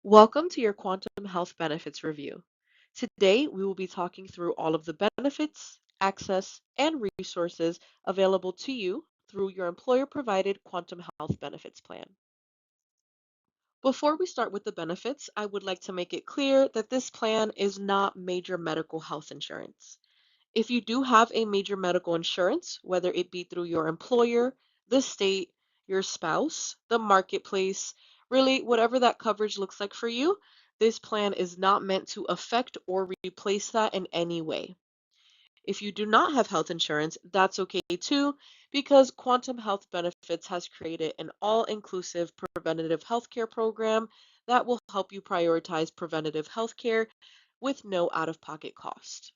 Welcome to your Quantum Health Benefits Review. Today, we will be talking through all of the benefits, access, and resources available to you through your employer provided Quantum Health Benefits Plan. Before we start with the benefits, I would like to make it clear that this plan is not major medical health insurance. If you do have a major medical insurance, whether it be through your employer, the state, your spouse, the marketplace, really whatever that coverage looks like for you, this plan is not meant to affect or replace that in any way. If you do not have health insurance, that's okay too, because Quantum Health Benefits has created an all-inclusive preventative healthcare program that will help you prioritize preventative healthcare with no out-of-pocket cost.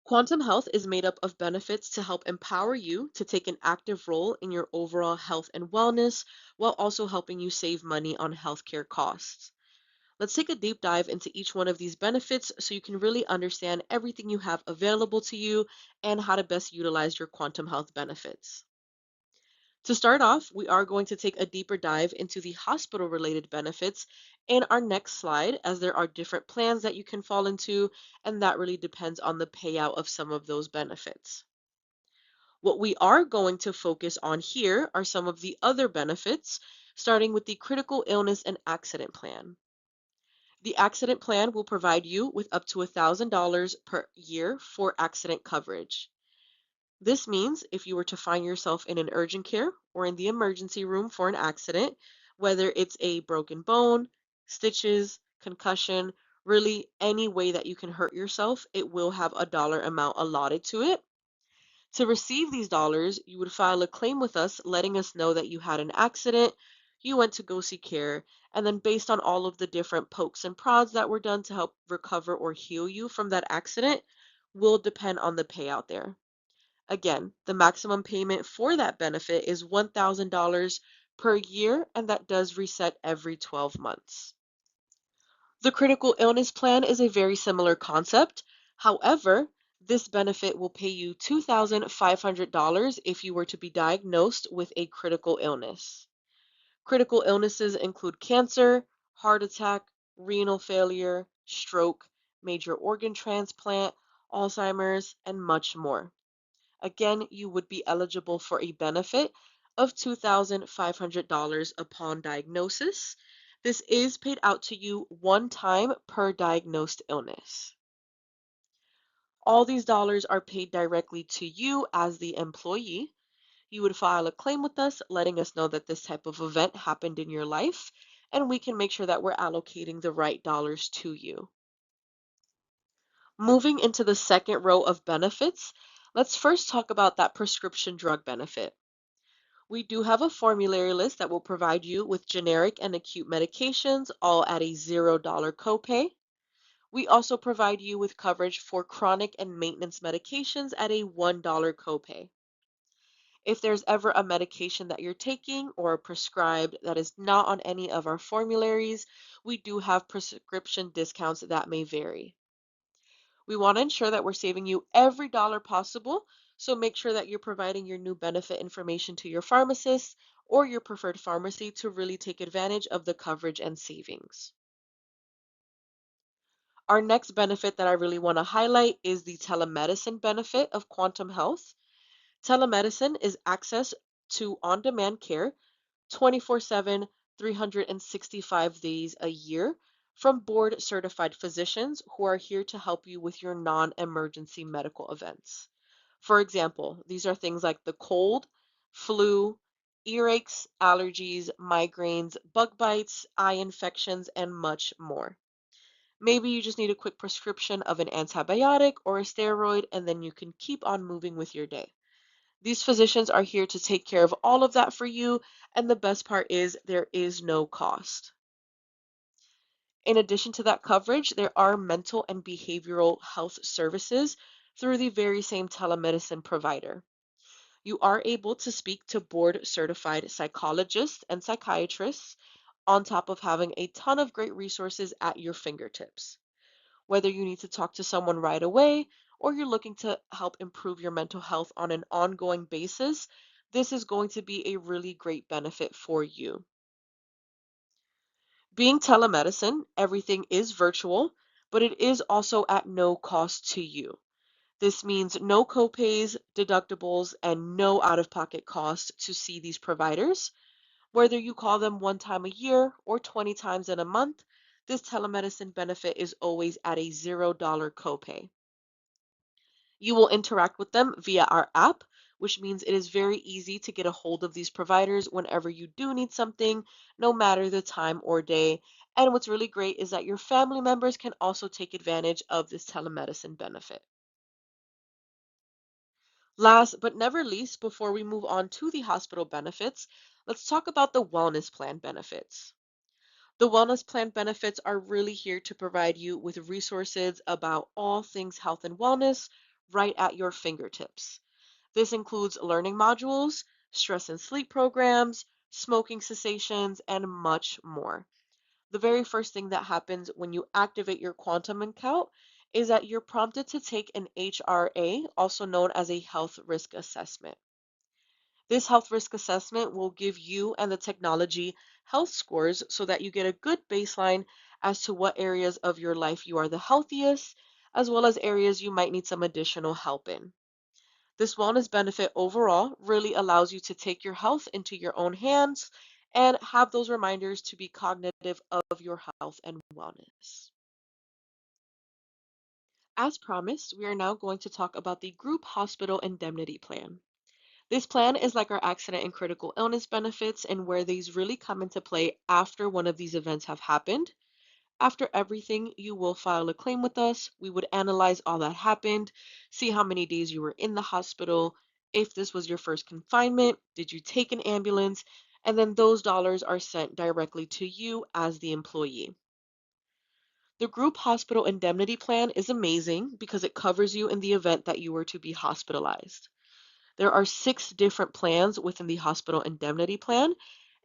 Quantum Health is made up of benefits to help empower you to take an active role in your overall health and wellness while also helping you save money on healthcare costs. Let's take a deep dive into each one of these benefits so you can really understand everything you have available to you and how to best utilize your Quantum Health benefits. To start off, we are going to take a deeper dive into the hospital related benefits in our next slide, as there are different plans that you can fall into, and that really depends on the payout of some of those benefits. What we are going to focus on here are some of the other benefits, starting with the critical illness and accident plan. The accident plan will provide you with up to $1,000 per year for accident coverage. This means if you were to find yourself in an urgent care or in the emergency room for an accident, whether it's a broken bone, stitches, concussion, really any way that you can hurt yourself, it will have a dollar amount allotted to it. To receive these dollars, you would file a claim with us letting us know that you had an accident, you went to go seek care, and then based on all of the different pokes and prods that were done to help recover or heal you from that accident will depend on the payout there. Again, the maximum payment for that benefit is $1,000 per year, and that does reset every 12 months. The critical illness plan is a very similar concept. However, this benefit will pay you $2,500 if you were to be diagnosed with a critical illness. Critical illnesses include cancer, heart attack, renal failure, stroke, major organ transplant, Alzheimer's, and much more. Again, you would be eligible for a benefit of $2,500 upon diagnosis. This is paid out to you one time per diagnosed illness. All these dollars are paid directly to you as the employee. You would file a claim with us, letting us know that this type of event happened in your life, and we can make sure that we're allocating the right dollars to you. Moving into the second row of benefits, let's first talk about that prescription drug benefit. We do have a formulary list that will provide you with generic and acute medications, all at a $0 copay. We also provide you with coverage for chronic and maintenance medications at a $1 copay. If there's ever a medication that you're taking or prescribed that is not on any of our formularies, we do have prescription discounts that may vary. We want to ensure that we're saving you every dollar possible, so make sure that you're providing your new benefit information to your pharmacist or your preferred pharmacy to really take advantage of the coverage and savings. Our next benefit that I really want to highlight is the telemedicine benefit of Quantum Health. Telemedicine is access to on-demand care 24/7, 365 days a year from board certified physicians who are here to help you with your non-emergency medical events. For example, these are things like the cold, flu, earaches, allergies, migraines, bug bites, eye infections, and much more. Maybe you just need a quick prescription of an antibiotic or a steroid, and then you can keep on moving with your day. These physicians are here to take care of all of that for you, and the best part is there is no cost. In addition to that coverage, there are mental and behavioral health services through the very same telemedicine provider. You are able to speak to board certified psychologists and psychiatrists on top of having a ton of great resources at your fingertips. Whether you need to talk to someone right away or you're looking to help improve your mental health on an ongoing basis, this is going to be a really great benefit for you. Being telemedicine, everything is virtual, but it is also at no cost to you. This means no copays, deductibles, and no out of pocket costs to see these providers. Whether you call them one time a year or 20 times in a month, this telemedicine benefit is always at a $0 copay. You will interact with them via our app, which means it is very easy to get a hold of these providers whenever you do need something, no matter the time or day. And what's really great is that your family members can also take advantage of this telemedicine benefit. Last but never least, before we move on to the hospital benefits, let's talk about the wellness plan benefits. The wellness plan benefits are really here to provide you with resources about all things health and wellness right at your fingertips. This includes learning modules, stress and sleep programs, smoking cessations, and much more. The very first thing that happens when you activate your Quantum account is that you're prompted to take an HRA, also known as a health risk assessment. This health risk assessment will give you and the technology health scores so that you get a good baseline as to what areas of your life you are the healthiest, as well as areas you might need some additional help in. This wellness benefit overall really allows you to take your health into your own hands and have those reminders to be cognitive of your health and wellness. As promised, we are now going to talk about the group hospital indemnity plan. This plan is like our accident and critical illness benefits, and where these really come into play after one of these events have happened. After everything, you will file a claim with us. We would analyze all that happened, see how many days you were in the hospital, if this was your first confinement, did you take an ambulance, and then those dollars are sent directly to you as the employee. The group hospital indemnity plan is amazing because it covers you in the event that you were to be hospitalized. There are 6 different plans within the hospital indemnity plan,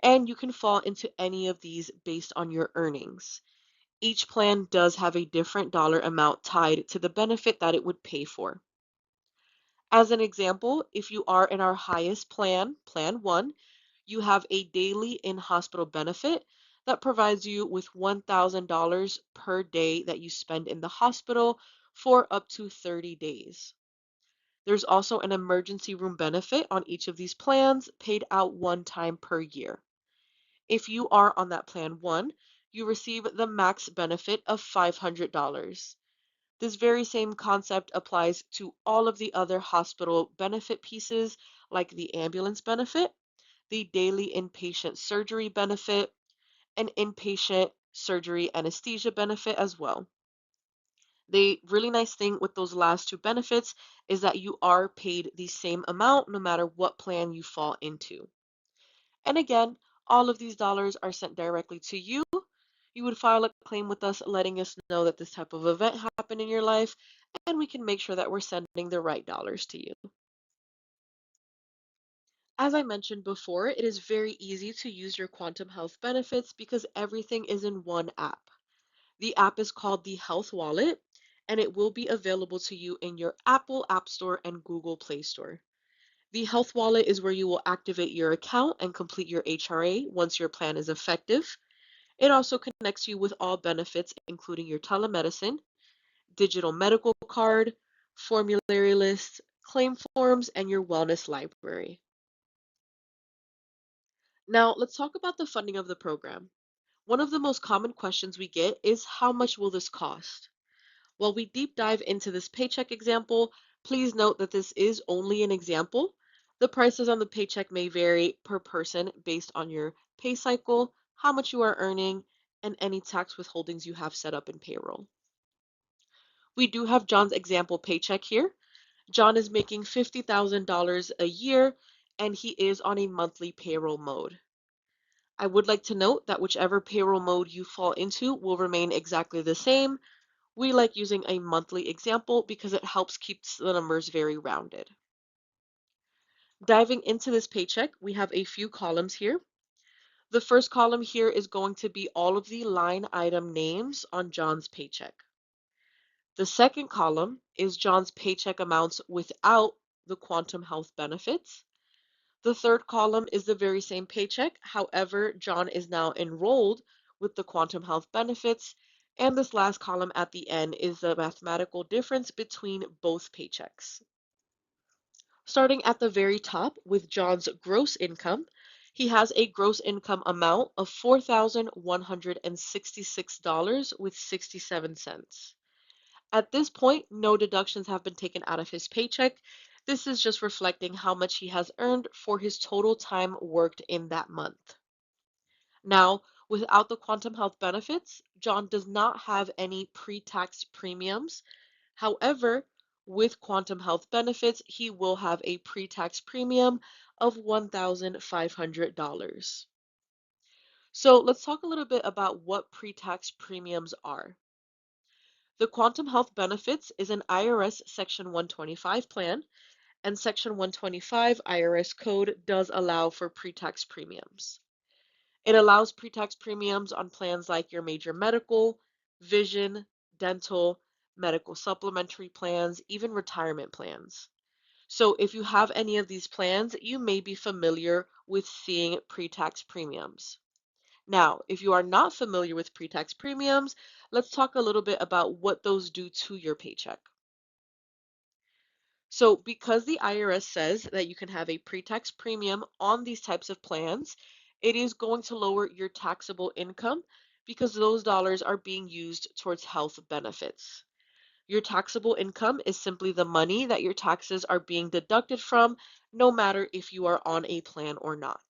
and you can fall into any of these based on your earnings. Each plan does have a different dollar amount tied to the benefit that it would pay for. As an example, if you are in our highest plan, Plan 1, you have a daily in-hospital benefit that provides you with $1,000 per day that you spend in the hospital for up to 30 days. There's also an emergency room benefit on each of these plans paid out one time per year. If you are on that plan 1, you receive the max benefit of $500. This very same concept applies to all of the other hospital benefit pieces, like the ambulance benefit, the daily inpatient surgery benefit, and inpatient surgery anesthesia benefit as well. The really nice thing with those last 2 benefits is that you are paid the same amount no matter what plan you fall into. And again, all of these dollars are sent directly to you. You would file a claim with us letting us know that this type of event happened in your life, and we can make sure that we're sending the right dollars to you. As I mentioned before, it is very easy to use your quantum health benefits because everything is in one app. The app is called the Health Wallet, and it will be available to you in your Apple App Store and Google Play Store. The Health Wallet is where you will activate your account and complete your HRA once your plan is effective. It also connects you with all benefits, including your telemedicine, digital medical card, formulary lists, claim forms, and your wellness library. Now, let's talk about the funding of the program. One of the most common questions we get is how much will this cost? While we deep dive into this paycheck example, please note that this is only an example. The prices on the paycheck may vary per person based on your pay cycle, how much you are earning, and any tax withholdings you have set up in payroll. We do have John's example paycheck here. John is making $50,000 a year and he is on a monthly payroll mode. I would like to note that whichever payroll mode you fall into will remain exactly the same. We like using a monthly example because it helps keep the numbers very rounded. Diving into this paycheck, we have a few columns here. The first column here is going to be all of the line item names on John's paycheck. The second column is John's paycheck amounts without the quantum health benefits. The third column is the very same paycheck. However, John is now enrolled with the quantum health benefits. And this last column at the end is the mathematical difference between both paychecks. Starting at the very top with John's gross income, he has a gross income amount of $4,166 with 67 cents. At this point, no deductions have been taken out of his paycheck. This is just reflecting how much he has earned for his total time worked in that month. Now, without the quantum health benefits, John does not have any pre-tax premiums. However, with quantum health benefits, he will have a pre-tax premium of $1,500. So let's talk a little bit about what pre-tax premiums are. The quantum health benefits is an IRS Section 125 plan, and Section 125 IRS code does allow for pre-tax premiums. It allows pre-tax premiums on plans like your major medical, vision, dental, medical supplementary plans, even retirement plans. So if you have any of these plans, you may be familiar with seeing pre-tax premiums. Now, if you are not familiar with pre-tax premiums, let's talk a little bit about what those do to your paycheck. So because the IRS says that you can have a pre-tax premium on these types of plans, it is going to lower your taxable income because those dollars are being used towards health benefits. Your taxable income is simply the money that your taxes are being deducted from, no matter if you are on a plan or not.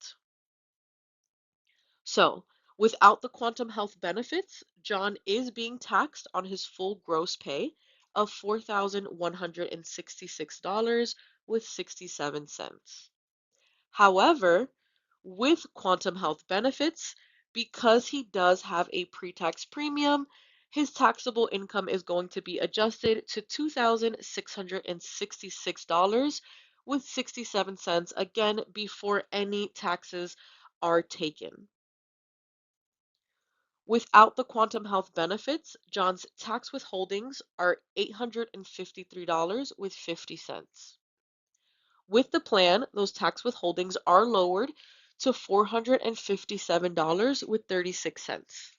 So, without the quantum health benefits, John is being taxed on his full gross pay of $4,166 with 67 cents. However, with quantum health benefits, because he does have a pre-tax premium, his taxable income is going to be adjusted to $2,666 with 67 cents, again, before any taxes are taken. Without the quantum health benefits, John's tax withholdings are $853 with 50 cents. With the plan, those tax withholdings are lowered to $457 with 36 cents.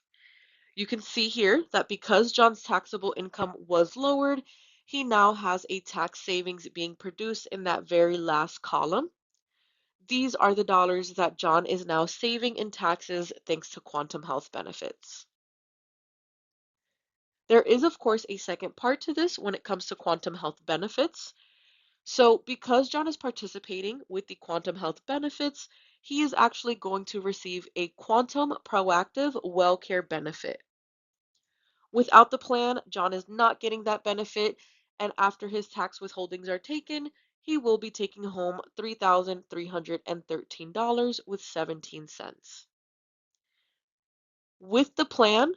You can see here that because John's taxable income was lowered, he now has a tax savings being produced in that very last column. These are the dollars that John is now saving in taxes thanks to quantum health benefits. There is, of course, a second part to this when it comes to quantum health benefits. So, because John is participating with the quantum health benefits, he is actually going to receive a quantum proactive well care benefit. Without the plan, John is not getting that benefit, and after his tax withholdings are taken, he will be taking home $3,313 with 17 cents. With the plan,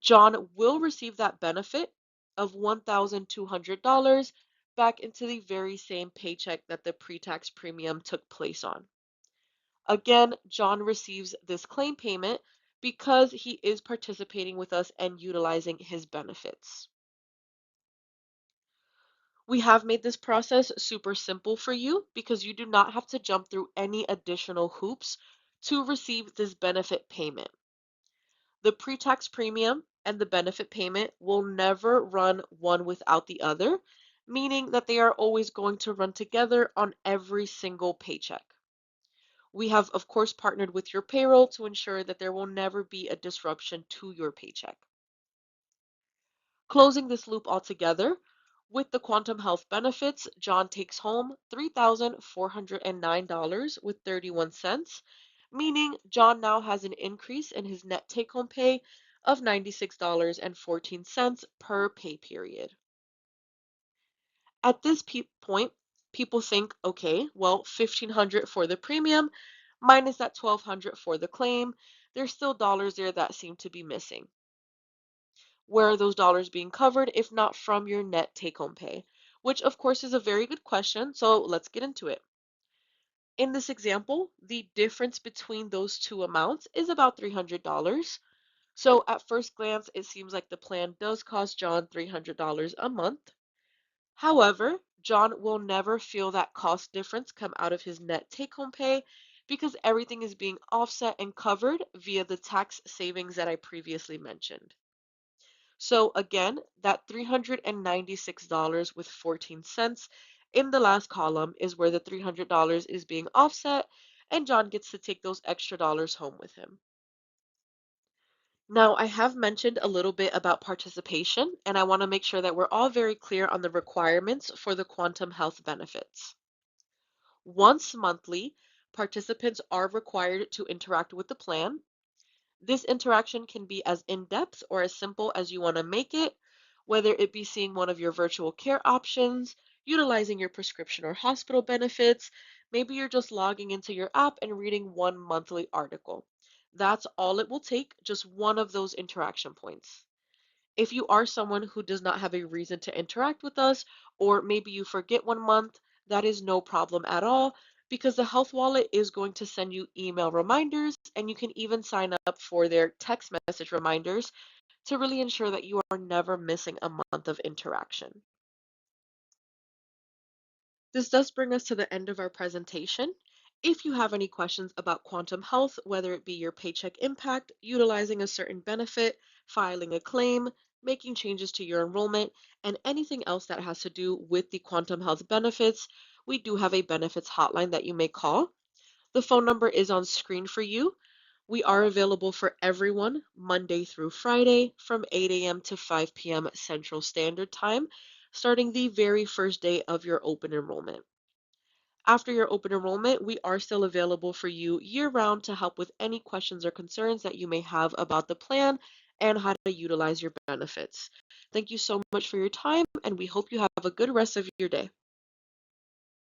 John will receive that benefit of $1,200 back into the very same paycheck that the pre-tax premium took place on. Again, John receives this claim payment because he is participating with us and utilizing his benefits. We have made this process super simple for you because you do not have to jump through any additional hoops to receive this benefit payment. The pre-tax premium and the benefit payment will never run one without the other, meaning that they are always going to run together on every single paycheck. We have, of course, partnered with your payroll to ensure that there will never be a disruption to your paycheck. Closing this loop altogether, with the quantum health benefits, John takes home $3,409 with 31 cents, meaning John now has an increase in his net take-home pay of $96.14 per pay period. At this point, people think, okay, well, $1,500 for the premium minus that $1,200 for the claim. There's still dollars there that seem to be missing. Where are those dollars being covered if not from your net take-home pay? Which, of course, is a very good question, so let's get into it. In this example, the difference between those two amounts is about $300. So at first glance, it seems like the plan does cost John $300 a month. However, John will never feel that cost difference come out of his net take-home pay because everything is being offset and covered via the tax savings that I previously mentioned. So again, that $396 with 14 cents in the last column is where the $300 is being offset, and John gets to take those extra dollars home with him. Now, I have mentioned a little bit about participation, and I want to make sure that we're all very clear on the requirements for the quantum health benefits. Once monthly, participants are required to interact with the plan. This interaction can be as in-depth or as simple as you want to make it, whether it be seeing one of your virtual care options, utilizing your prescription or hospital benefits, maybe you're just logging into your app and reading one monthly article. That's all it will take, just one of those interaction points. If you are someone who does not have a reason to interact with us, or maybe you forget one month, that is no problem at all because the Health Wallet is going to send you email reminders and you can even sign up for their text message reminders to really ensure that you are never missing a month of interaction. This does bring us to the end of our presentation. If you have any questions about quantum health, whether it be your paycheck impact, utilizing a certain benefit, filing a claim, making changes to your enrollment, and anything else that has to do with the quantum health benefits, we do have a benefits hotline that you may call. The phone number is on screen for you. We are available for everyone Monday through Friday from 8 a.m. to 5 p.m. Central Standard Time, starting the very first day of your open enrollment. After your open enrollment, we are still available for you year-round to help with any questions or concerns that you may have about the plan and how to utilize your benefits. Thank you so much for your time, and we hope you have a good rest of your day.